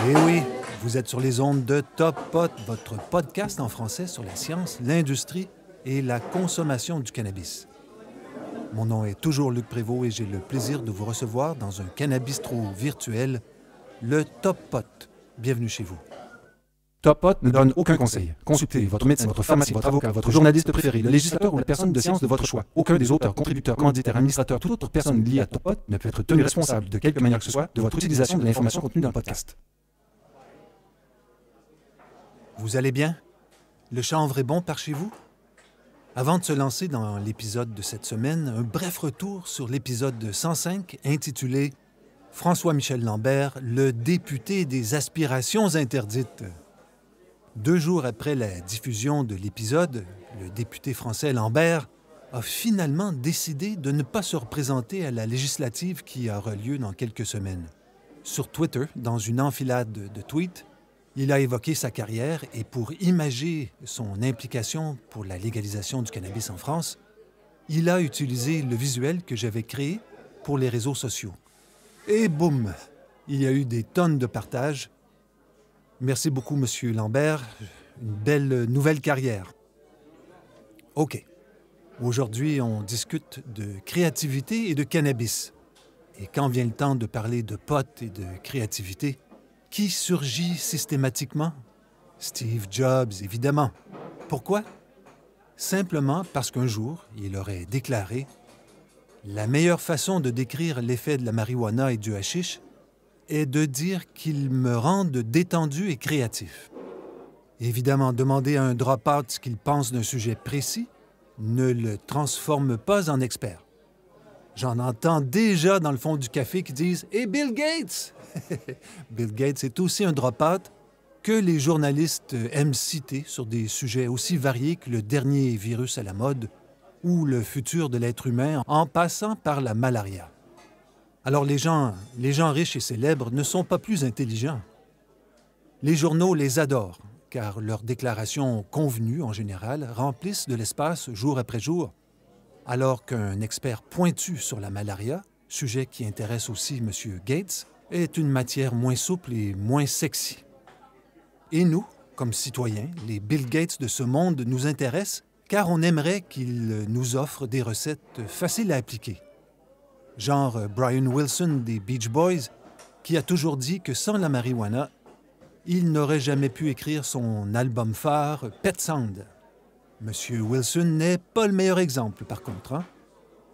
Eh oui, vous êtes sur les ondes de Top Pot, votre podcast en français sur la science, l'industrie et la consommation du cannabis. Mon nom est toujours Luc Prévost et j'ai le plaisir de vous recevoir dans un cannabistro virtuel, le Top Pot. Bienvenue chez vous. Top Pot ne donne aucun conseil. Consultez votre médecin, votre pharmacien, votre avocat, votre journaliste préféré, le législateur ou la personne de science de votre choix. Aucun des auteurs, contributeurs, commanditaires, administrateurs, toute autre personne liée à Top Pot ne peut être tenu responsable de quelque manière que ce soit de votre utilisation de l'information contenue dans le podcast. Vous allez bien? Le chanvre est bon par chez vous? Avant de se lancer dans l'épisode de cette semaine, un bref retour sur l'épisode 105 intitulé « François-Michel Lambert, le député des aspirations interdites ». 2 jours après la diffusion de l'épisode, le député français Lambert a finalement décidé de ne pas se représenter à la législative qui aura lieu dans quelques semaines. Sur Twitter, dans une enfilade de tweets, il a évoqué sa carrière et pour imager son implication pour la légalisation du cannabis en France, il a utilisé le visuel que j'avais créé pour les réseaux sociaux. Et boum! Il y a eu des tonnes de partages. Merci beaucoup, Monsieur Lambert. Une belle nouvelle carrière. OK. Aujourd'hui, on discute de créativité et de cannabis. Et quand vient le temps de parler de pot et de créativité, qui surgit systématiquement? Steve Jobs, évidemment. Pourquoi? Simplement parce qu'un jour, il aurait déclaré « La meilleure façon de décrire l'effet de la marijuana et du hashish est de dire qu'ils me rendent détendu et créatif. » Évidemment, demander à un drop-out ce qu'il pense d'un sujet précis ne le transforme pas en expert. J'en entends déjà dans le fond du café qui disent « Et Bill Gates! » Bill Gates est aussi un drop-out que les journalistes aiment citer sur des sujets aussi variés que le dernier virus à la mode ou le futur de l'être humain en passant par la malaria. Alors les gens riches et célèbres ne sont pas plus intelligents. Les journaux les adorent, car leurs déclarations convenues, en général, remplissent de l'espace jour après jour, alors qu'un expert pointu sur la malaria, sujet qui intéresse aussi M. Gates, est une matière moins souple et moins sexy. Et nous, comme citoyens, les Bill Gates de ce monde nous intéressent car on aimerait qu'ils nous offrent des recettes faciles à appliquer. Genre Brian Wilson des Beach Boys, qui a toujours dit que sans la marijuana, il n'aurait jamais pu écrire son album phare Pet Sound. Monsieur Wilson n'est pas le meilleur exemple, par contre, hein?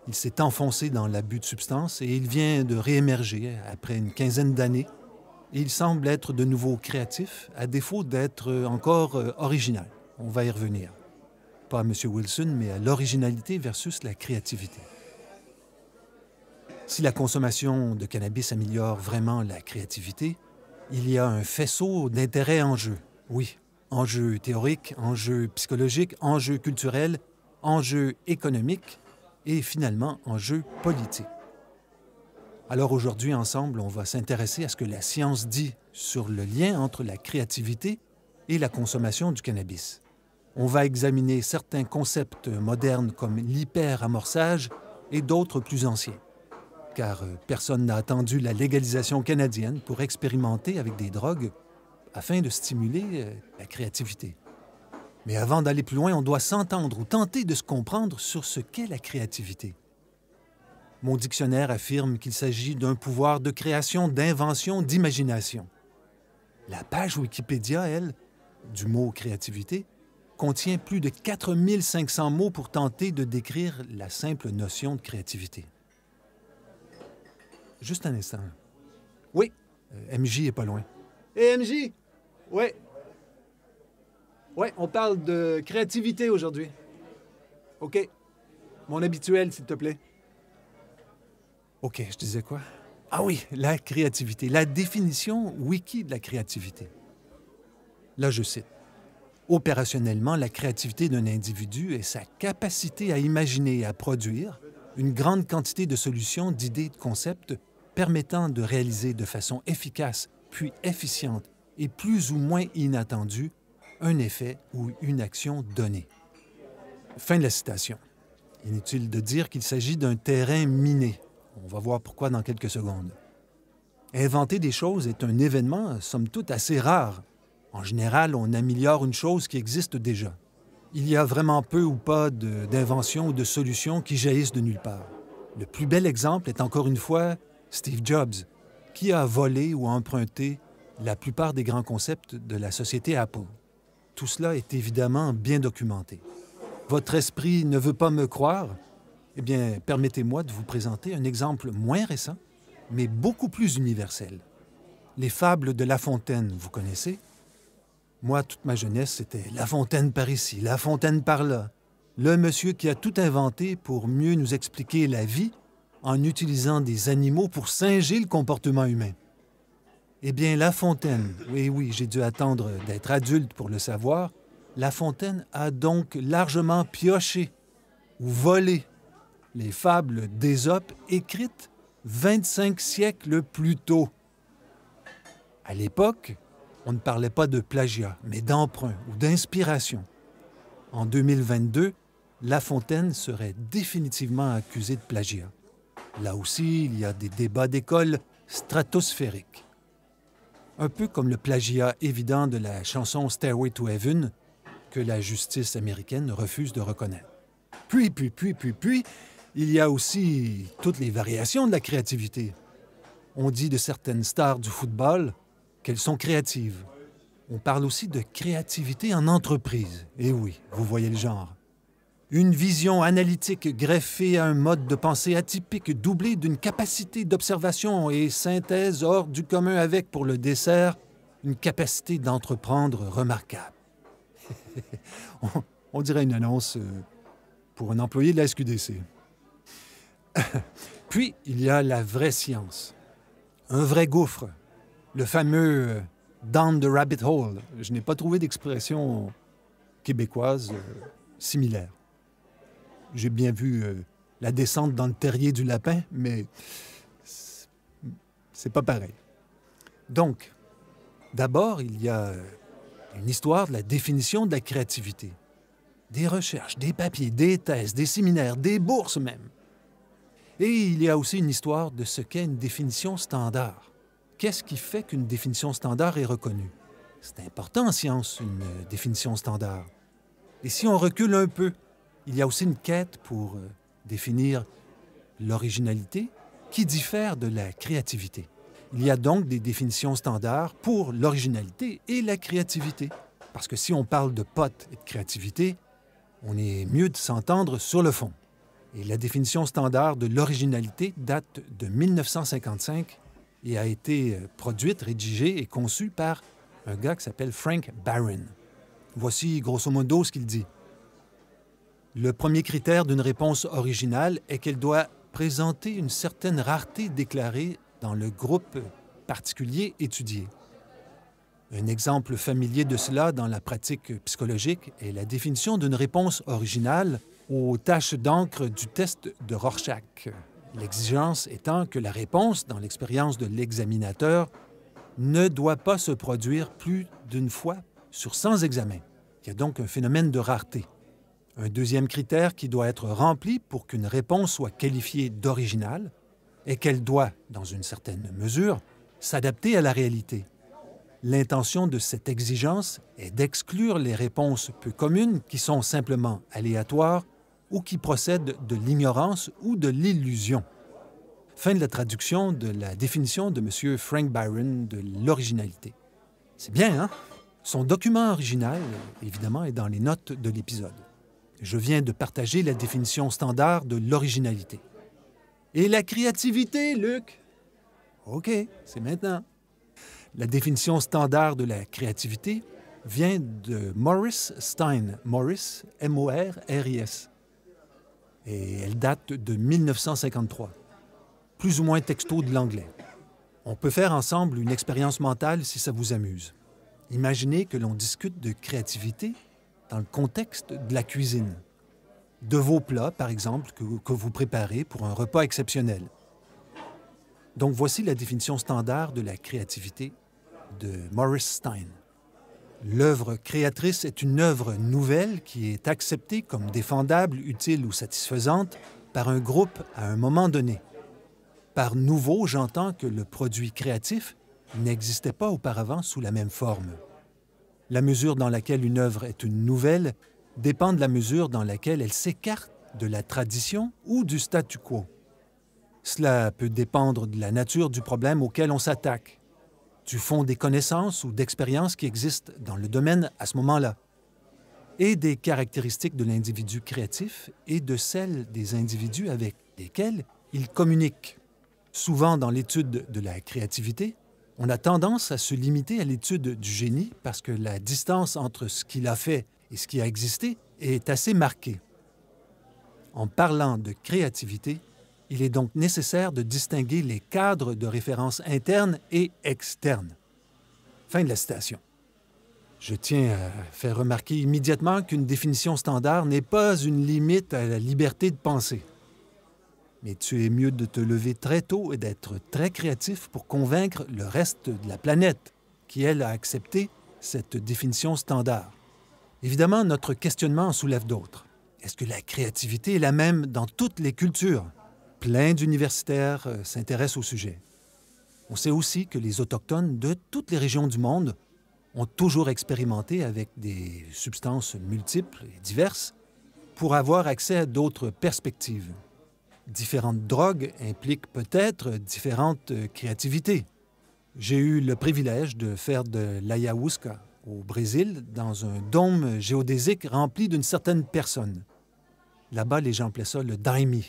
Il s'est enfoncé dans l'abus de substances et il vient de réémerger après une quinzaine d'années. Et il semble être de nouveau créatif, à défaut d'être encore original. On va y revenir. Pas à M. Wilson, mais à l'originalité versus la créativité. Si la consommation de cannabis améliore vraiment la créativité, il y a un faisceau d'intérêts en jeu. Oui, enjeux théoriques, enjeux psychologiques, enjeux culturels, enjeux économiques et finalement enjeux politiques. Alors aujourd'hui, ensemble, on va s'intéresser à ce que la science dit sur le lien entre la créativité et la consommation du cannabis. On va examiner certains concepts modernes comme l'hyperamorçage et d'autres plus anciens. Car personne n'a attendu la légalisation canadienne pour expérimenter avec des drogues afin de stimuler la créativité. Mais avant d'aller plus loin, on doit s'entendre ou tenter de se comprendre sur ce qu'est la créativité. Mon dictionnaire affirme qu'il s'agit d'un pouvoir de création, d'invention, d'imagination. La page Wikipédia, elle, du mot créativité, contient plus de 4500 mots pour tenter de décrire la simple notion de créativité. Juste un instant. Oui, MJ est pas loin. Hé, MJ! Ouais. Ouais, on parle de créativité aujourd'hui. OK. Mon habituel, s'il te plaît. OK, je disais quoi? Ah oui, la créativité, la définition wiki de la créativité. Là, je cite. Opérationnellement, la créativité d'un individu est sa capacité à imaginer et à produire une grande quantité de solutions, d'idées, de concepts permettant de réaliser de façon efficace puis efficiente et plus ou moins inattendue un effet ou une action donnée. Fin de la citation. Inutile de dire qu'il s'agit d'un terrain miné. On va voir pourquoi dans quelques secondes. Inventer des choses est un événement, somme toute, assez rare. En général, on améliore une chose qui existe déjà. Il y a vraiment peu ou pas d'inventions ou de solutions qui jaillissent de nulle part. Le plus bel exemple est encore une fois Steve Jobs, qui a volé ou emprunté la plupart des grands concepts de la société Apple. Tout cela est évidemment bien documenté. Votre esprit ne veut pas me croire? Eh bien, permettez-moi de vous présenter un exemple moins récent, mais beaucoup plus universel. Les fables de La Fontaine, vous connaissez? Moi, toute ma jeunesse, c'était La Fontaine par ici, La Fontaine par là. Le monsieur qui a tout inventé pour mieux nous expliquer la vie en utilisant des animaux pour singer le comportement humain. Eh bien, La Fontaine, oui, j'ai dû attendre d'être adulte pour le savoir, La Fontaine a donc largement pioché ou volé les fables d'Ésope écrites 25 siècles plus tôt. À l'époque, on ne parlait pas de plagiat, mais d'emprunt ou d'inspiration. En 2022, La Fontaine serait définitivement accusé de plagiat. Là aussi, il y a des débats d'école stratosphériques. Un peu comme le plagiat évident de la chanson Stairway to Heaven que la justice américaine refuse de reconnaître. Puis, il y a aussi toutes les variations de la créativité. On dit de certaines stars du football qu'elles sont créatives. On parle aussi de créativité en entreprise. Et oui, vous voyez le genre. Une vision analytique greffée à un mode de pensée atypique doublé d'une capacité d'observation et synthèse hors du commun avec, pour le dessert, une capacité d'entreprendre remarquable. on dirait une annonce pour un employé de la SQDC. Puis, il y a la vraie science. Un vrai gouffre. Le fameux down the rabbit hole. Je n'ai pas trouvé d'expression québécoise similaire. J'ai bien vu la descente dans le terrier du lapin, mais c'est pas pareil. Donc, d'abord, il y a une histoire de la définition de la créativité. Des recherches, des papiers, des thèses, des séminaires, des bourses même. Et il y a aussi une histoire de ce qu'est une définition standard. Qu'est-ce qui fait qu'une définition standard est reconnue? C'est important en science, une définition standard. Et si on recule un peu, il y a aussi une quête pour définir l'originalité qui diffère de la créativité. Il y a donc des définitions standards pour l'originalité et la créativité. Parce que si on parle de potes et de créativité, on est mieux de s'entendre sur le fond. Et la définition standard de l'originalité date de 1955 et a été produite, rédigée et conçue par un gars qui s'appelle Frank Barron. Voici grosso modo ce qu'il dit. Le premier critère d'une réponse originale est qu'elle doit présenter une certaine rareté déclarée dans le groupe particulier étudié. Un exemple familier de cela dans la pratique psychologique est la définition d'une réponse originale aux taches d'encre du test de Rorschach. L'exigence étant que la réponse, dans l'expérience de l'examinateur, ne doit pas se produire plus d'une fois sur 100 examens. Il y a donc un phénomène de rareté. Un deuxième critère qui doit être rempli pour qu'une réponse soit qualifiée d'originale est qu'elle doit, dans une certaine mesure, s'adapter à la réalité. L'intention de cette exigence est d'exclure les réponses peu communes qui sont simplement aléatoires ou qui procèdent de l'ignorance ou de l'illusion. Fin de la traduction de la définition de M. Frank Barron de l'originalité. C'est bien, hein? Son document original, évidemment, est dans les notes de l'épisode. Je viens de partager la définition standard de l'originalité. Et la créativité, Luc? OK, c'est maintenant. La définition standard de la créativité vient de Morris Stein. Morris, M-O-R-R-I-S. Et elle date de 1953. Plus ou moins texto de l'anglais. On peut faire ensemble une expérience mentale si ça vous amuse. Imaginez que l'on discute de créativité dans le contexte de la cuisine. De vos plats, par exemple, que vous préparez pour un repas exceptionnel. Donc voici la définition standard de la créativité de Morris Stein. L'œuvre créatrice est une œuvre nouvelle qui est acceptée comme défendable, utile ou satisfaisante par un groupe à un moment donné. Par nouveau, j'entends que le produit créatif n'existait pas auparavant sous la même forme. La mesure dans laquelle une œuvre est une nouvelle dépend de la mesure dans laquelle elle s'écarte de la tradition ou du statu quo. Cela peut dépendre de la nature du problème auquel on s'attaque, du fond des connaissances ou d'expériences qui existent dans le domaine à ce moment-là, et des caractéristiques de l'individu créatif et de celles des individus avec lesquels il communique. Souvent, dans l'étude de la créativité, on a tendance à se limiter à l'étude du génie parce que la distance entre ce qu'il a fait et ce qui a existé est assez marquée. En parlant de créativité, il est donc nécessaire de distinguer les cadres de référence internes et externes. Fin de la citation. Je tiens à faire remarquer immédiatement qu'une définition standard n'est pas une limite à la liberté de penser. Mais tu es mieux de te lever très tôt et d'être très créatif pour convaincre le reste de la planète, qui, elle, a accepté cette définition standard. Évidemment, notre questionnement en soulève d'autres. Est-ce que la créativité est la même dans toutes les cultures? Plein d'universitaires s'intéressent au sujet. On sait aussi que les Autochtones de toutes les régions du monde ont toujours expérimenté avec des substances multiples et diverses pour avoir accès à d'autres perspectives. Différentes drogues impliquent peut-être différentes créativités. J'ai eu le privilège de faire de l'ayahuasca au Brésil dans un dôme géodésique rempli d'une certaine personne. Là-bas, les gens appelaient ça le daime,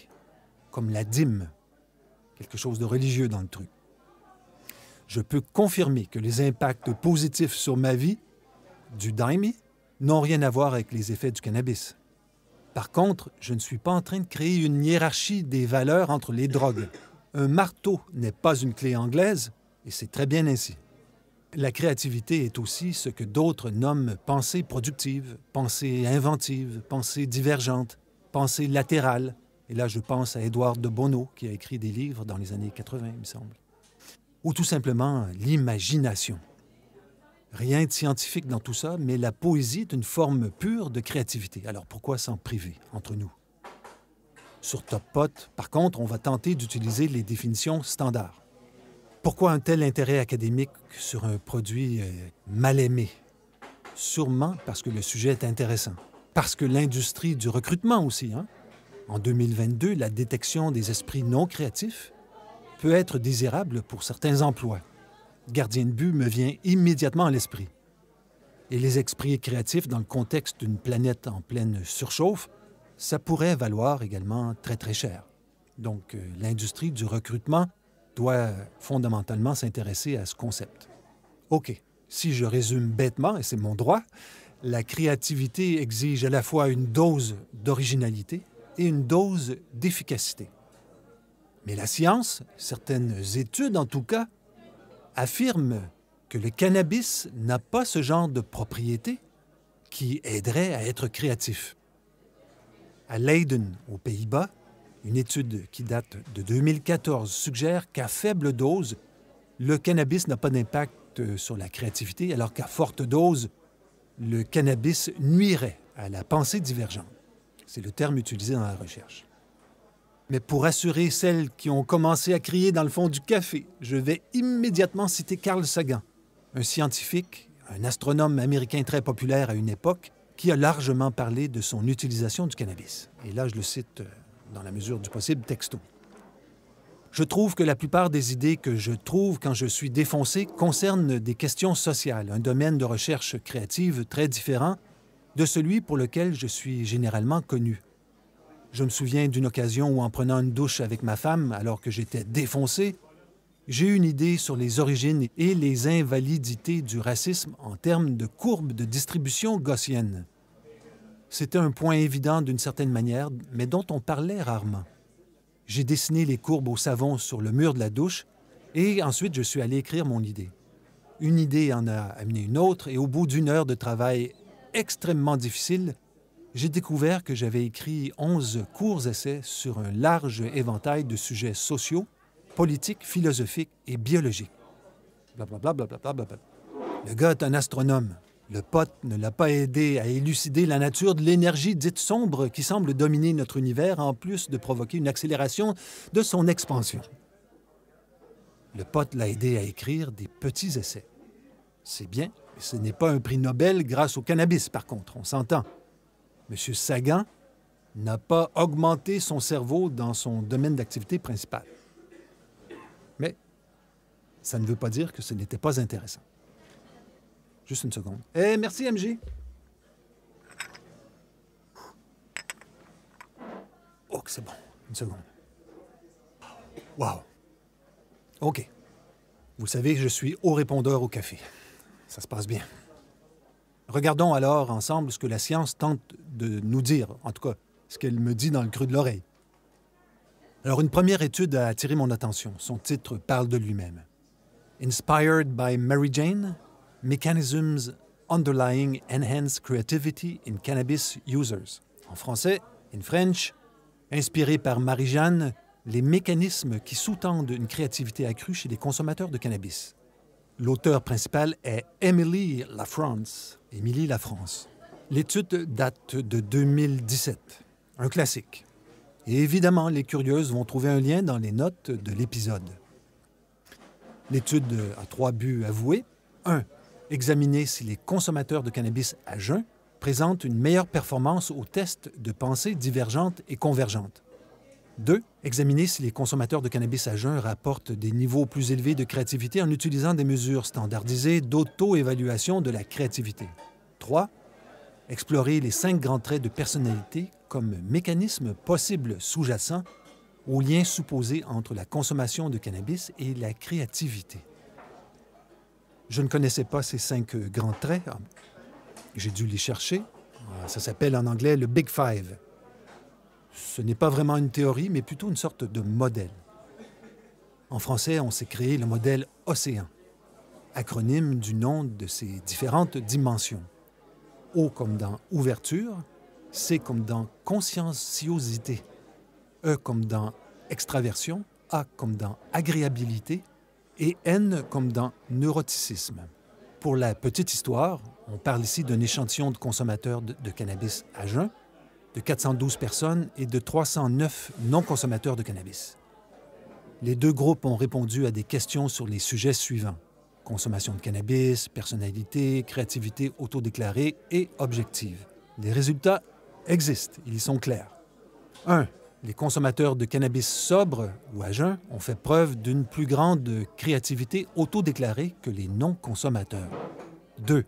comme la dîme, quelque chose de religieux dans le truc. Je peux confirmer que les impacts positifs sur ma vie du daime n'ont rien à voir avec les effets du cannabis. Par contre, je ne suis pas en train de créer une hiérarchie des valeurs entre les drogues. Un marteau n'est pas une clé anglaise, et c'est très bien ainsi. La créativité est aussi ce que d'autres nomment pensée productive, pensée inventive, pensée divergente, pensée latérale. Et là, je pense à Édouard de Bono, qui a écrit des livres dans les années 80, il me semble. Ou tout simplement l'imagination. Rien de scientifique dans tout ça, mais la poésie est une forme pure de créativité. Alors pourquoi s'en priver entre nous? Sur Top Pot, par contre, on va tenter d'utiliser les définitions standards. Pourquoi un tel intérêt académique sur un produit mal aimé? Sûrement parce que le sujet est intéressant. Parce que l'industrie du recrutement aussi, hein? En 2022, la détection des esprits non créatifs peut être désirable pour certains emplois. Gardien de but me vient immédiatement à l'esprit. Et les esprits créatifs dans le contexte d'une planète en pleine surchauffe, ça pourrait valoir également très, très cher. Donc, l'industrie du recrutement doit fondamentalement s'intéresser à ce concept. OK, si je résume bêtement, et c'est mon droit, la créativité exige à la fois une dose d'originalité et une dose d'efficacité. Mais la science, certaines études en tout cas, affirment que le cannabis n'a pas ce genre de propriétés qui aiderait à être créatif. À Leiden, aux Pays-Bas, une étude qui date de 2014 suggère qu'à faible dose, le cannabis n'a pas d'impact sur la créativité, alors qu'à forte dose, le cannabis nuirait à la pensée divergente. C'est le terme utilisé dans la recherche. Mais pour assurer celles qui ont commencé à crier dans le fond du café, je vais immédiatement citer Carl Sagan, un scientifique, un astronome américain très populaire à une époque, qui a largement parlé de son utilisation du cannabis. Et là, je le cite dans la mesure du possible texto. Je trouve que la plupart des idées que je trouve quand je suis défoncé concernent des questions sociales, un domaine de recherche créative très différent de celui pour lequel je suis généralement connu. Je me souviens d'une occasion où, en prenant une douche avec ma femme, alors que j'étais défoncé, j'ai eu une idée sur les origines et les invalidités du racisme en termes de courbes de distribution gaussienne. C'était un point évident d'une certaine manière, mais dont on parlait rarement. J'ai dessiné les courbes au savon sur le mur de la douche et ensuite je suis allé écrire mon idée. Une idée en a amené une autre et au bout d'une heure de travail extrêmement difficile, j'ai découvert que j'avais écrit 11 courts essais sur un large éventail de sujets sociaux, politiques, philosophiques et biologiques. Blablabla, blablabla, blablabla. Le gars est un astronome. Le pot ne l'a pas aidé à élucider la nature de l'énergie dite sombre qui semble dominer notre univers, en plus de provoquer une accélération de son expansion. Le pot l'a aidé à écrire des petits essais. C'est bien, mais ce n'est pas un prix Nobel grâce au cannabis, par contre, on s'entend. M. Sagan n'a pas augmenté son cerveau dans son domaine d'activité principal. Mais ça ne veut pas dire que ce n'était pas intéressant. Juste une seconde. Merci, MJ. Oh, que c'est bon. Une seconde. Wow. OK. Vous savez, je suis haut répondeur au café. Ça se passe bien. Regardons alors ensemble ce que la science tente de nous dire, en tout cas, ce qu'elle me dit dans le creux de l'oreille. Alors, une première étude a attiré mon attention. Son titre parle de lui-même. Inspired by Mary Jane, Mechanisms Underlying Enhanced Creativity in Cannabis Users. En français, in French, inspiré par Marie-Jeanne, les mécanismes qui sous-tendent une créativité accrue chez les consommateurs de cannabis. L'auteur principal est Emily LaFrance. Émilie LaFrance. L'étude date de 2017. Un classique. Et évidemment, les curieuses vont trouver un lien dans les notes de l'épisode. L'étude a 3 buts avoués. 1. Examiner si les consommateurs de cannabis à jeun présentent une meilleure performance aux tests de pensée divergente et convergente. 2. Examiner si les consommateurs de cannabis à jeun rapportent des niveaux plus élevés de créativité en utilisant des mesures standardisées d'auto-évaluation de la créativité. 3. Explorer les 5 grands traits de personnalité comme mécanisme possible sous-jacent au lien supposé entre la consommation de cannabis et la créativité. Je ne connaissais pas ces 5 grands traits. J'ai dû les chercher. Ça s'appelle en anglais le Big Five. Ce n'est pas vraiment une théorie, mais plutôt une sorte de modèle. En français, on s'est créé le modèle Océan, acronyme du nom de ses différentes dimensions. O comme dans ouverture, C comme dans conscienciosité, E comme dans extraversion, A comme dans agréabilité et N comme dans neuroticisme. Pour la petite histoire, on parle ici d'un échantillon de consommateurs de cannabis à jeun, de 412 personnes et de 309 non-consommateurs de cannabis. Les 2 groupes ont répondu à des questions sur les sujets suivants: consommation de cannabis, personnalité, créativité autodéclarée et objective. Les résultats existent, ils sont clairs. 1. Les consommateurs de cannabis sobres ou à jeun ont fait preuve d'une plus grande créativité autodéclarée que les non-consommateurs. 2.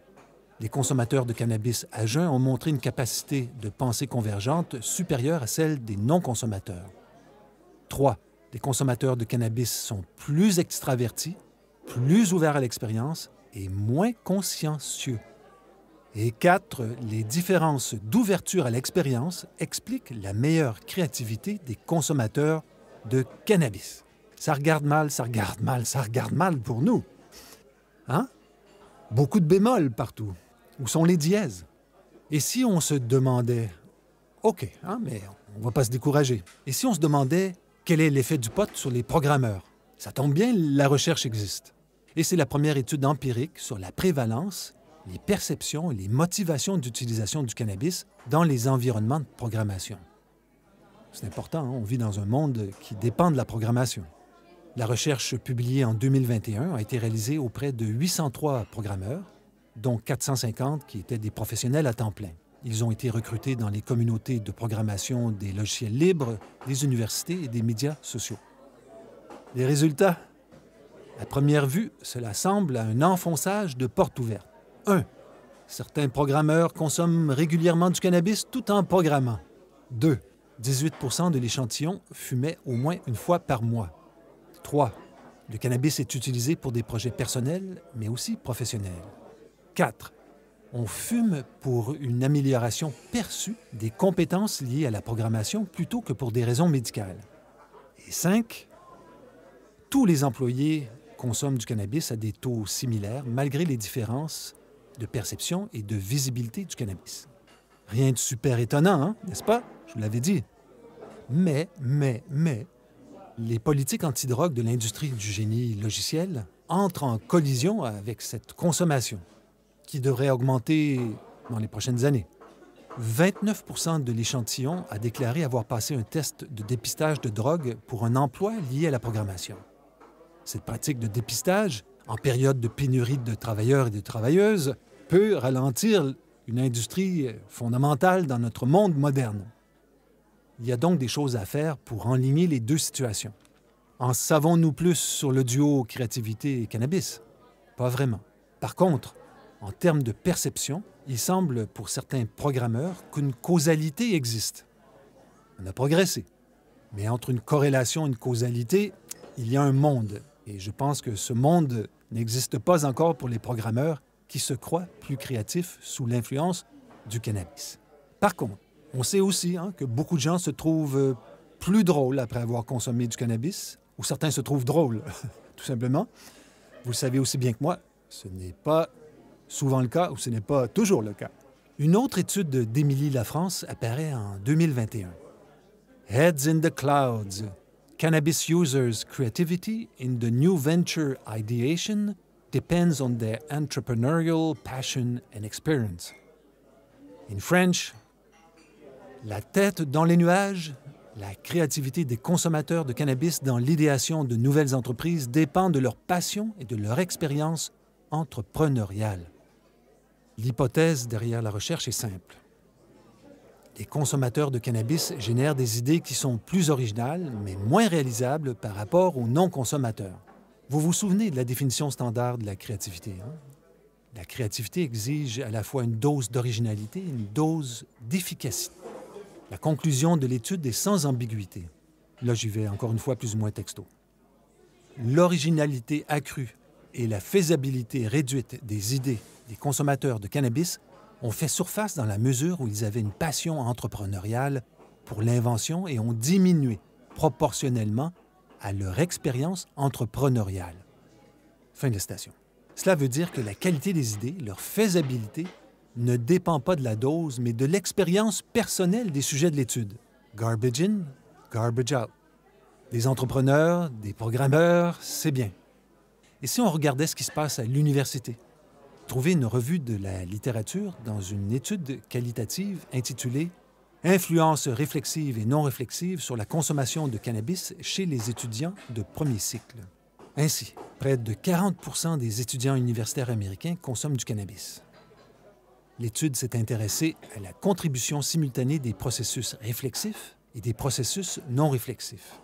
Les consommateurs de cannabis à jeun ont montré une capacité de pensée convergente supérieure à celle des non-consommateurs. 3. Les consommateurs de cannabis sont plus extravertis, plus ouverts à l'expérience et moins consciencieux. Et 4. Les différences d'ouverture à l'expérience expliquent la meilleure créativité des consommateurs de cannabis. Ça regarde mal, ça regarde mal, ça regarde mal pour nous. Hein? Beaucoup de bémols partout. Où sont les dièses? Et si on se demandait, OK, mais on ne va pas se décourager. Et si on se demandait quel est l'effet du pot sur les programmeurs? Ça tombe bien, la recherche existe. Et c'est la première étude empirique sur la prévalence, les perceptions et les motivations d'utilisation du cannabis dans les environnements de programmation. C'est important, on vit dans un monde qui dépend de la programmation. La recherche publiée en 2021 a été réalisée auprès de 803 programmeurs, dont 450 qui étaient des professionnels à temps plein. Ils ont été recrutés dans les communautés de programmation des logiciels libres, des universités et des médias sociaux. Les résultats? À première vue, cela semble à un enfonçage de porte ouverte. 1. Certains programmeurs consomment régulièrement du cannabis tout en programmant. 2. 18 % de l'échantillon fumait au moins une fois par mois. 3. Le cannabis est utilisé pour des projets personnels, mais aussi professionnels. 4. On fume pour une amélioration perçue des compétences liées à la programmation plutôt que pour des raisons médicales. Et 5. Tous les employés consomment du cannabis à des taux similaires malgré les différences de perception et de visibilité du cannabis. Rien de super étonnant, n'est-ce pas? Je vous l'avais dit. Mais, les politiques antidrogue de l'industrie du génie logiciel entrent en collision avec cette consommation, qui devrait augmenter dans les prochaines années. 29 % de l'échantillon a déclaré avoir passé un test de dépistage de drogue pour un emploi lié à la programmation. Cette pratique de dépistage, en période de pénurie de travailleurs et de travailleuses, peut ralentir une industrie fondamentale dans notre monde moderne. Il y a donc des choses à faire pour enligner les deux situations. En savons-nous plus sur le duo créativité et cannabis? Pas vraiment. Par contre, en termes de perception, il semble pour certains programmeurs qu'une causalité existe. On a progressé. Mais entre une corrélation et une causalité, il y a un monde. Et je pense que ce monde n'existe pas encore pour les programmeurs qui se croient plus créatifs sous l'influence du cannabis. Par contre, on sait aussi que beaucoup de gens se trouvent plus drôles après avoir consommé du cannabis, ou certains se trouvent drôles, tout simplement. Vous le savez aussi bien que moi, ce n'est pas souvent le cas ou ce n'est pas toujours le cas. Une autre étude d'Émilie Lafrance apparaît en 2021. Heads in the Clouds. Cannabis users' creativity in the new venture ideation depends on their entrepreneurial passion and experience. In French, la tête dans les nuages, la créativité des consommateurs de cannabis dans l'idéation de nouvelles entreprises dépend de leur passion et de leur expérience entrepreneuriale. L'hypothèse derrière la recherche est simple. Les consommateurs de cannabis génèrent des idées qui sont plus originales, mais moins réalisables par rapport aux non-consommateurs. Vous vous souvenez de la définition standard de la créativité, La créativité exige à la fois une dose d'originalité et une dose d'efficacité. La conclusion de l'étude est sans ambiguïté. Là, j'y vais encore une fois plus ou moins texto. L'originalité accrue et la faisabilité réduite des idées des consommateurs de cannabis ont fait surface dans la mesure où ils avaient une passion entrepreneuriale pour l'invention et ont diminué proportionnellement à leur expérience entrepreneuriale. Fin de citation. Cela veut dire que la qualité des idées, leur faisabilité, ne dépend pas de la dose, mais de l'expérience personnelle des sujets de l'étude. Garbage in, garbage out. Des entrepreneurs, des programmeurs, c'est bien. Et si on regardait ce qui se passe à l'université? Trouvez une revue de la littérature dans une étude qualitative intitulée « Influence réflexive et non réflexive sur la consommation de cannabis chez les étudiants de premier cycle ». Ainsi, près de 40 des étudiants universitaires américains consomment du cannabis. L'étude s'est intéressée à la contribution simultanée des processus réflexifs et des processus non réflexifs.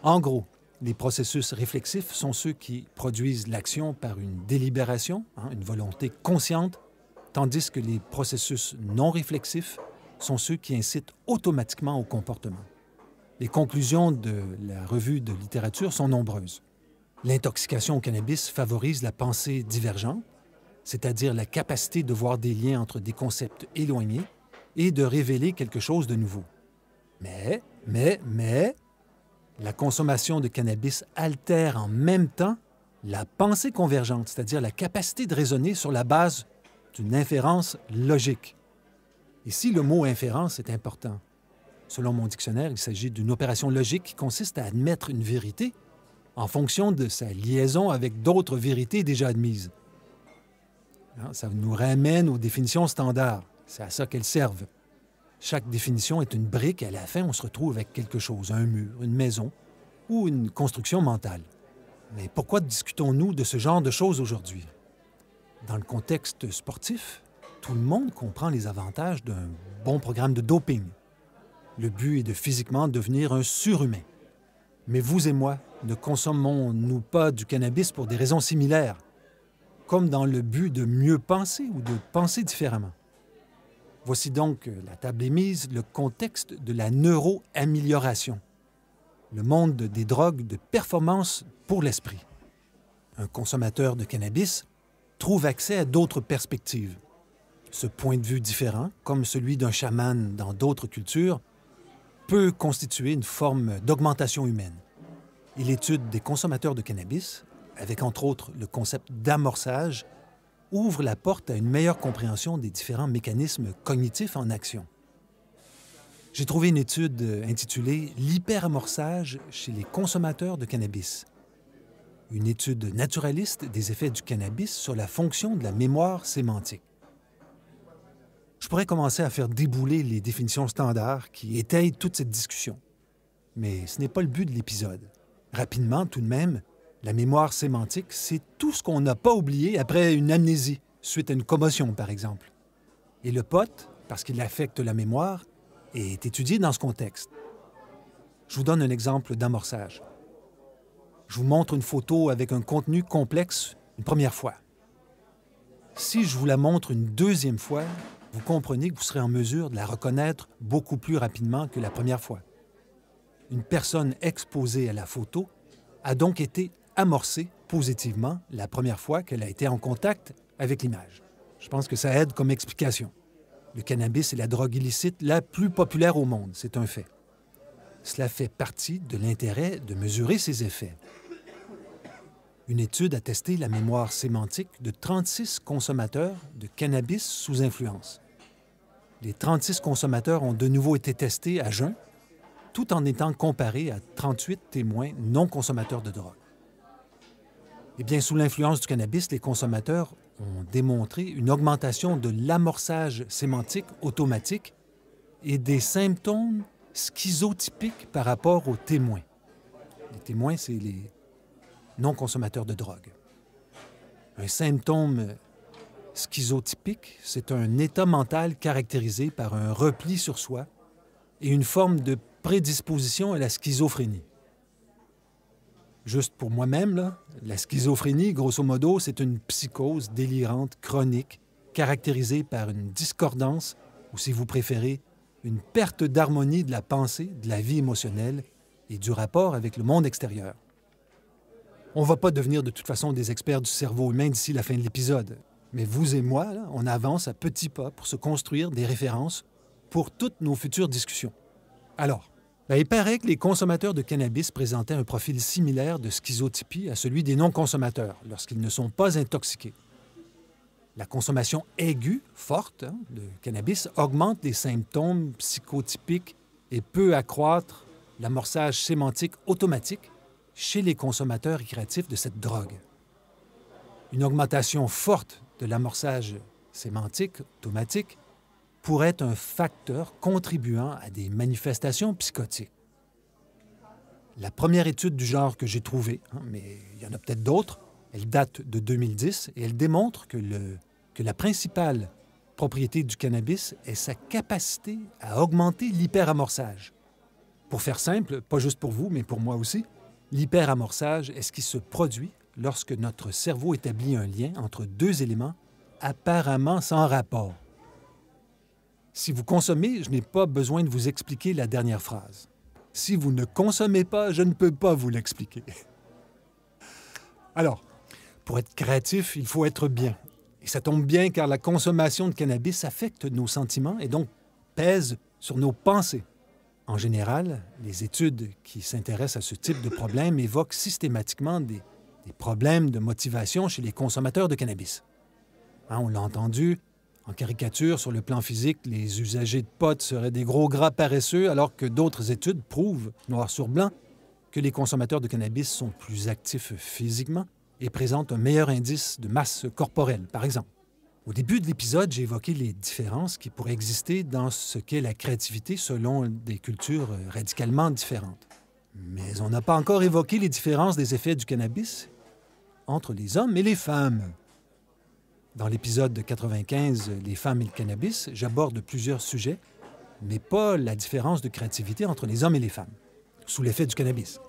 En gros, les processus réflexifs sont ceux qui produisent l'action par une délibération, une volonté consciente, tandis que les processus non réflexifs sont ceux qui incitent automatiquement au comportement. Les conclusions de la revue de littérature sont nombreuses. L'intoxication au cannabis favorise la pensée divergente, c'est-à-dire la capacité de voir des liens entre des concepts éloignés et de révéler quelque chose de nouveau. Mais, la consommation de cannabis altère en même temps la pensée convergente, c'est-à-dire la capacité de raisonner sur la base d'une inférence logique. Ici, le mot « inférence » est important. Selon mon dictionnaire, il s'agit d'une opération logique qui consiste à admettre une vérité en fonction de sa liaison avec d'autres vérités déjà admises. Ça nous ramène aux définitions standards. C'est à ça qu'elles servent. Chaque définition est une brique et à la fin, on se retrouve avec quelque chose, un mur, une maison ou une construction mentale. Mais pourquoi discutons-nous de ce genre de choses aujourd'hui? Dans le contexte sportif, tout le monde comprend les avantages d'un bon programme de doping. Le but est de physiquement devenir un surhumain. Mais vous et moi, ne consommons-nous pas du cannabis pour des raisons similaires, comme dans le but de mieux penser ou de penser différemment? Voici donc, la table est mise, le contexte de la neuroamélioration, le monde des drogues de performance pour l'esprit. Un consommateur de cannabis trouve accès à d'autres perspectives. Ce point de vue différent, comme celui d'un chaman dans d'autres cultures, peut constituer une forme d'augmentation humaine. Et l'étude des consommateurs de cannabis, avec entre autres le concept d'amorçage, ouvre la porte à une meilleure compréhension des différents mécanismes cognitifs en action. J'ai trouvé une étude intitulée « L'hyperamorçage chez les consommateurs de cannabis », une étude naturaliste des effets du cannabis sur la fonction de la mémoire sémantique. Je pourrais commencer à faire débouler les définitions standards qui étayent toute cette discussion. Mais ce n'est pas le but de l'épisode. Rapidement, tout de même, La mémoire sémantique, c'est tout ce qu'on n'a pas oublié après une amnésie, suite à une commotion, par exemple. Et le pot, parce qu'il affecte la mémoire, est étudié dans ce contexte. Je vous donne un exemple d'amorçage. Je vous montre une photo avec un contenu complexe une première fois. Si je vous la montre une deuxième fois, vous comprenez que vous serez en mesure de la reconnaître beaucoup plus rapidement que la première fois. Une personne exposée à la photo a donc été amorcée positivement la première fois qu'elle a été en contact avec l'image. Je pense que ça aide comme explication. Le cannabis est la drogue illicite la plus populaire au monde, c'est un fait. Cela fait partie de l'intérêt de mesurer ses effets. Une étude a testé la mémoire sémantique de 36 consommateurs de cannabis sous influence. Les 36 consommateurs ont de nouveau été testés à jeun, tout en étant comparés à 38 témoins non consommateurs de drogue. Eh bien, sous l'influence du cannabis, les consommateurs ont démontré une augmentation de l'amorçage sémantique automatique et des symptômes schizotypiques par rapport aux témoins. Les témoins, c'est les non-consommateurs de drogue. Un symptôme schizotypique, c'est un état mental caractérisé par un repli sur soi et une forme de prédisposition à la schizophrénie. Juste pour moi-même, là, la schizophrénie, grosso modo, c'est une psychose délirante chronique caractérisée par une discordance, ou si vous préférez, une perte d'harmonie de la pensée, de la vie émotionnelle et du rapport avec le monde extérieur. On ne va pas devenir de toute façon des experts du cerveau humain d'ici la fin de l'épisode, mais vous et moi, là, on avance à petits pas pour se construire des références pour toutes nos futures discussions. Alors, il paraît que les consommateurs de cannabis présentaient un profil similaire de schizotypie à celui des non-consommateurs lorsqu'ils ne sont pas intoxiqués. La consommation aiguë, forte, de cannabis augmente les symptômes psychotypiques et peut accroître l'amorçage sémantique automatique chez les consommateurs récréatifs de cette drogue. Une augmentation forte de l'amorçage sémantique automatique pourrait être un facteur contribuant à des manifestations psychotiques. La première étude du genre que j'ai trouvée, mais il y en a peut-être d'autres, elle date de 2010 et elle démontre que la principale propriété du cannabis est sa capacité à augmenter l'hyperamorçage. Pour faire simple, pas juste pour vous, mais pour moi aussi, l'hyperamorçage est ce qui se produit lorsque notre cerveau établit un lien entre deux éléments apparemment sans rapport. Si vous consommez, je n'ai pas besoin de vous expliquer la dernière phrase. Si vous ne consommez pas, je ne peux pas vous l'expliquer. Alors, pour être créatif, il faut être bien. Et ça tombe bien car la consommation de cannabis affecte nos sentiments et donc pèse sur nos pensées. En général, les études qui s'intéressent à ce type de problème évoquent systématiquement des problèmes de motivation chez les consommateurs de cannabis. On l'a entendu, en caricature, sur le plan physique, les usagers de pot seraient des gros gras paresseux, alors que d'autres études prouvent, noir sur blanc, que les consommateurs de cannabis sont plus actifs physiquement et présentent un meilleur indice de masse corporelle, par exemple. Au début de l'épisode, j'ai évoqué les différences qui pourraient exister dans ce qu'est la créativité selon des cultures radicalement différentes. Mais on n'a pas encore évoqué les différences des effets du cannabis entre les hommes et les femmes. Dans l'épisode de 95, Les femmes et le cannabis, j'aborde plusieurs sujets, mais pas la différence de créativité entre les hommes et les femmes, sous l'effet du cannabis.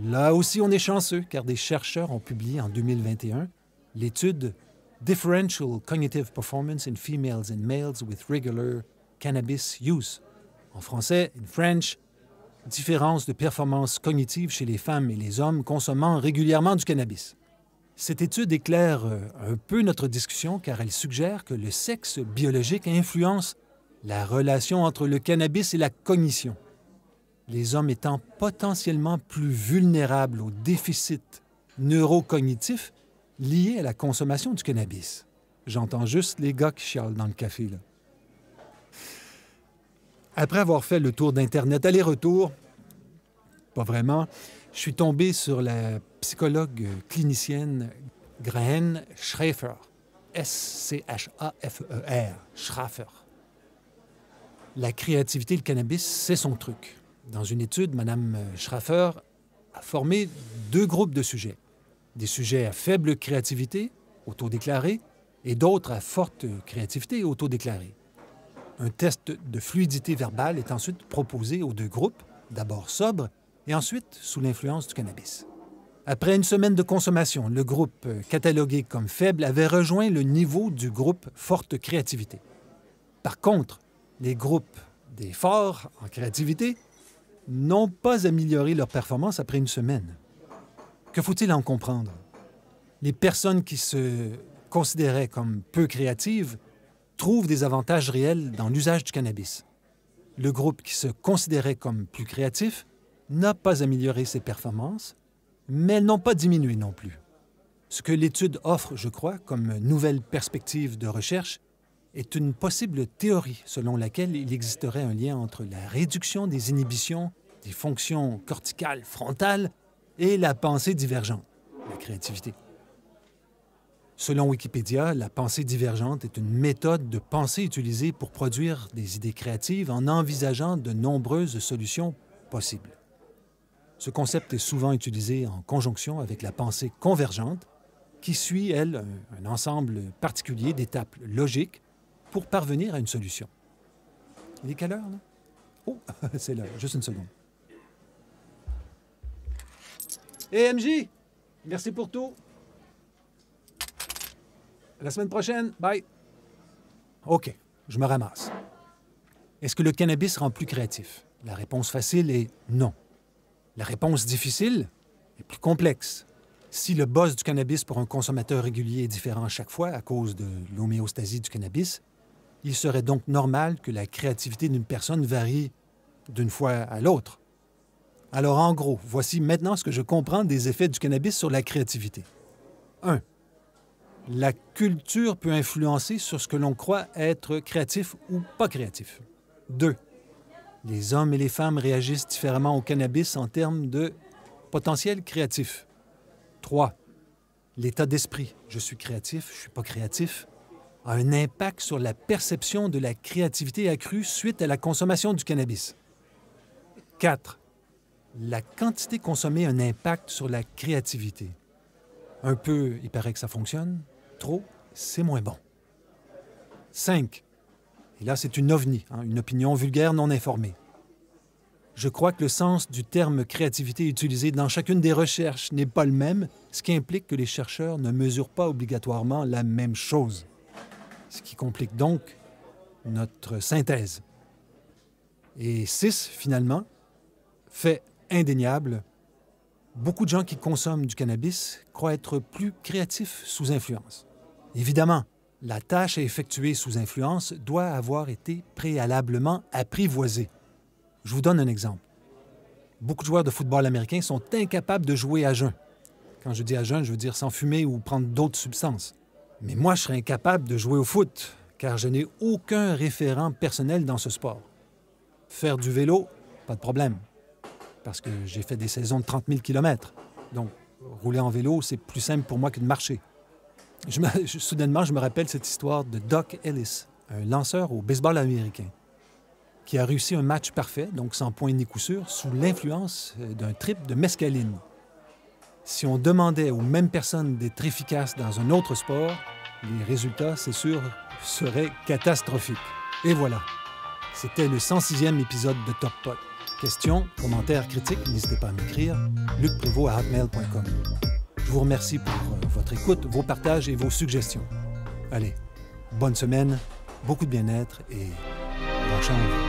Là aussi, on est chanceux, car des chercheurs ont publié en 2021 l'étude Differential Cognitive Performance in Females and Males with Regular Cannabis Use. En français, in French, différence de performance cognitive chez les femmes et les hommes consommant régulièrement du cannabis. Cette étude éclaire un peu notre discussion car elle suggère que le sexe biologique influence la relation entre le cannabis et la cognition, les hommes étant potentiellement plus vulnérables aux déficits neurocognitifs liés à la consommation du cannabis. J'entends juste les gars qui chialent dans le café, là. Après avoir fait le tour d'Internet aller-retour, pas vraiment, je suis tombé sur la psychologue clinicienne Graham Schaffer, S-C-H-A-F-E-R, Schaffer. La créativité et le cannabis, c'est son truc. Dans une étude, Mme Schaffer a formé deux groupes de sujets. Des sujets à faible créativité, autodéclarés, et d'autres à forte créativité, autodéclarés. Un test de fluidité verbale est ensuite proposé aux deux groupes, d'abord sobres et ensuite sous l'influence du cannabis. Après une semaine de consommation, le groupe catalogué comme faible avait rejoint le niveau du groupe forte créativité. Par contre, les groupes des forts en créativité n'ont pas amélioré leur performance après une semaine. Que faut-il en comprendre? Les personnes qui se considéraient comme peu créatives trouvent des avantages réels dans l'usage du cannabis. Le groupe qui se considérait comme plus créatif n'a pas amélioré ses performances, mais elles n'ont pas diminué non plus. Ce que l'étude offre, je crois, comme nouvelle perspective de recherche, est une possible théorie selon laquelle il existerait un lien entre la réduction des inhibitions des fonctions corticales frontales et la pensée divergente, la créativité. Selon Wikipédia, la pensée divergente est une méthode de pensée utilisée pour produire des idées créatives en envisageant de nombreuses solutions possibles. Ce concept est souvent utilisé en conjonction avec la pensée convergente, qui suit, elle, un ensemble particulier d'étapes logiques pour parvenir à une solution. Il est quelle heure, là? Oh, c'est l'heure. Juste une seconde. Hé, MJ! Merci pour tout. À la semaine prochaine. Bye. OK, je me ramasse. Est-ce que le cannabis rend plus créatif? La réponse facile est non. La réponse difficile est plus complexe. Si le buzz du cannabis pour un consommateur régulier est différent à chaque fois à cause de l'homéostasie du cannabis, il serait donc normal que la créativité d'une personne varie d'une fois à l'autre. Alors, en gros, voici maintenant ce que je comprends des effets du cannabis sur la créativité. 1. La culture peut influencer sur ce que l'on croit être créatif ou pas créatif. 2. Les hommes et les femmes réagissent différemment au cannabis en termes de potentiel créatif. 3. L'état d'esprit, je suis créatif, je suis pas créatif, a un impact sur la perception de la créativité accrue suite à la consommation du cannabis. 4. La quantité consommée a un impact sur la créativité. Un peu, il paraît que ça fonctionne. Trop, c'est moins bon. 5. Et là, c'est une ovni, une opinion vulgaire non informée. Je crois que le sens du terme créativité utilisé dans chacune des recherches n'est pas le même, ce qui implique que les chercheurs ne mesurent pas obligatoirement la même chose. Ce qui complique donc notre synthèse. Et 6, finalement, fait indéniable, beaucoup de gens qui consomment du cannabis croient être plus créatifs sous influence. Évidemment, la tâche à effectuer sous influence doit avoir été préalablement apprivoisée. Je vous donne un exemple. Beaucoup de joueurs de football américain sont incapables de jouer à jeun. Quand je dis à jeun, je veux dire sans fumer ou prendre d'autres substances. Mais moi, je serais incapable de jouer au foot, car je n'ai aucun référent personnel dans ce sport. Faire du vélo, pas de problème, parce que j'ai fait des saisons de 30 000 km. Donc, rouler en vélo, c'est plus simple pour moi que de marcher. Soudainement, je me rappelle cette histoire de Doc Ellis, un lanceur au baseball américain, qui a réussi un match parfait, donc sans point ni coup sûr, sous l'influence d'un trip de mescaline. Si on demandait aux mêmes personnes d'être efficaces dans un autre sport, les résultats, c'est sûr, seraient catastrophiques. Et voilà, c'était le 106e épisode de Top Pot. Questions, commentaires, critiques, n'hésitez pas à m'écrire. lucprévost@hotmail.com. Je vous remercie pour votre écoute, vos partages et vos suggestions. Allez, bonne semaine, beaucoup de bien-être et bon change.